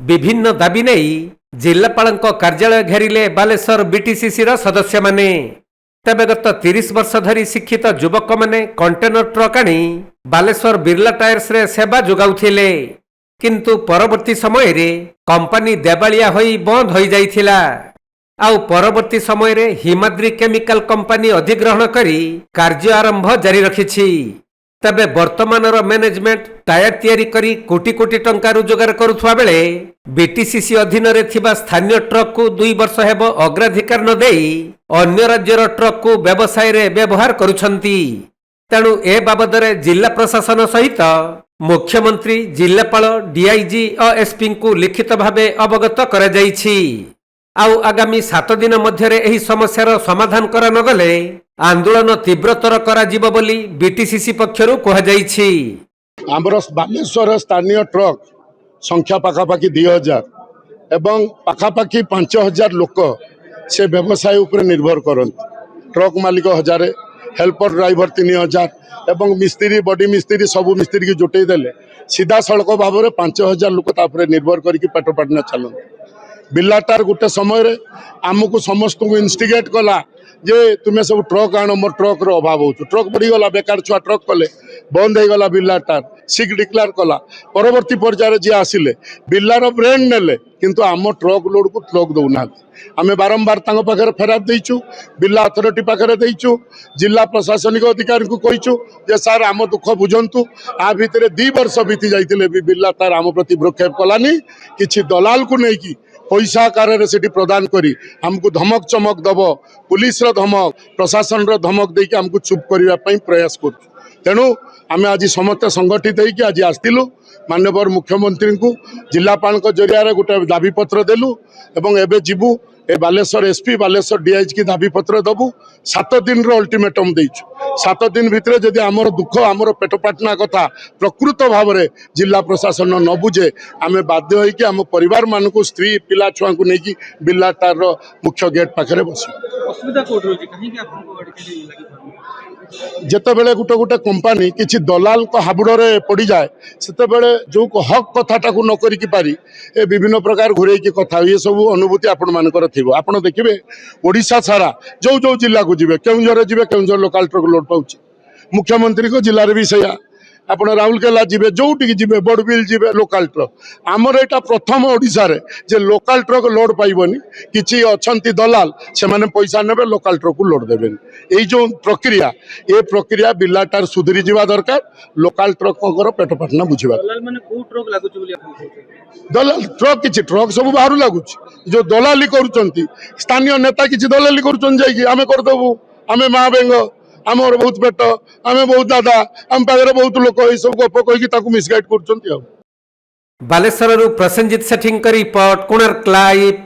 विभिन्न दाबी नहीं जिलापाल कार्यालय घेरिले बालेश्वर बीटीसीसी सदस्य माने। तेबे गत 30 वर्ष धरी शिक्षित युवक माने कंटेनर ट्रक आनी बालेश्वर बिरला टायर्स रे सेवा जोगाउथिले, किंतु परवर्ती समय रे कंपनी देवालिया होई बंद होई जाइथिला। आउ परवर्ती समय रे हिमाद्री केमिकल कंपनी अधिग्रहण करी कार्य आरंभ जारी रखिछि। तबे वर्तमानर मैनेजमेंट टायर तैयारी करी कोटी कोटी टंका रोजगार करुथुवा बेले बीटीसीसी अधीन रे थिबा स्थानीय ट्रक को 2 वर्ष हेबो अग्राधिकार न देई अन्य राज्यर ट्रक को व्यवसाय रे व्यवहार करुछंती। तेणु ए बाबद रे जिला प्रशासन सहित मुख्यमंत्री, जिलापाल, डीआईजी और एसपी को लिखित भावे अवगत करा जाइछि। आउ आगामी 7 दिन मध्य एही समस्यार समाधान करा न गले आंदोलन तीव्रतर करा जिवो बोली बीटीसीसी पक्षरु कहा जाइछि। आमर बालेश्वर स्थानीय ट्रक संख्या पाखापाखि 2000 एवं पाखापाखि 5000 लोक से व्यवसाय उपर निर्भर करते। ट्रक मालिक 1000, हेल्पर ड्राइवर 3000 एवं मिस्त्री, बडी मिस्त्री सबू मिस्त्री की जुटे देले सीधा सड़क भाव में 5000 लोक निर्भर करके पेट पाटना चलते। बिरलाटार गोटे समय आमको समस्त को इन्स्टिगेट कला जे तुम्हें सब ट्रक आण, मोर ट्रक रो अभाव हो, ट्रक बढ़ीगला, बेकार छुआ ट्रक कले बंद हो गला। बिरलाटार सिक डिक्लेयर कला। परवर्ती पर्यायर जी आसिले बिरलार ब्रांड नेले किंतु आम ट्रक लोड को ट्रक दौना। आम बारंबार पाखे फेराद देचु, बिरला अथॉरिटी पाखे देचु, जिला प्रशासनिक अधिकारी को कहीचु जे सार आम दुख बुझंतु। आ भितर 2 वर्ष बीती जाइतिले भी बिरला तार आम प्रति भ्रक्षेप कलानी। किछि दलाल को नहीं पैसा आकार से प्रदान करी हमको धमक चमक दब, पुलिस धमक, प्रशासन धमक देके हमको चुप करने प्रयास कर। तेणु आम आज समस्त संगठित होकर आज आसलु माननीय मुख्यमंत्री को जिलापाल जरिया गोटे दाबी पत्र देलु एवं एबे जीवु ए बालेश्वर एसपी, बालेश्वर डीआईजी की दाबी पत्र दबु। 7 दिन अल्टीमेटम देइछु। 7 दिन भितर जदि आमर दुख, आमर पेट पाटना कथा प्रकृत भाव में जिला प्रशासन न बुझे आम बाध्य होइकि आम परिवार मान को स्त्री पिला छुआ को लेकिन बिरलाटार मुख्य गेट पाखे बस। जिते बड़े गोटे गोटे कंपानी किसी दलाल हाबुड़े पड़ जाए से जो हक कथाटा को न करी पारी ए विभिन्न प्रकार घुरे कथा ये सब अनुभूति आपण मानकर थी। आपण देखिए ओडिशा सारा जो जो जिला को जीवे, केउंझर जीवे, केउंझर लोकाल ट्रक लोड पाउछ। मुख्यमंत्री को जिले भी सैया, आपण राउरकेला जीवे, जोटिक जीवे, बड़बिल जीवे, लोकाल ट्रक। आमर यहाँ प्रथम ओडिशा रे जे लोकाल ट्रक लोड पाइबनी। किछि अछंती दलाल से माने पैसा नेबे, लोकाल ट्रक को लोड देबेनी। एई जो प्रक्रिया, ए प्रक्रिया बिरलाटार सुधरी जीवा दरकार। लोकाल ट्रक पेट पाटना बुझिबा। दलाल माने को ट्रक लागुची बोली आपण कहते? दलाल ट्रक किछि ट्रक सब बाहर लागुची। जो दलाली करूचंती स्थानीय नेता किछि दलाली करूचन जाईकी आमे कर देबु, आमे मा बेंग, आमर बहुत पेट, आमे बहुत दादा, आम पाखे बहुत लोक ये सब गप कहीकि मिसगाइड कर। बालेश्वर प्रसेनजीत सेठी रिपोर्ट, कोणार्क लाइव।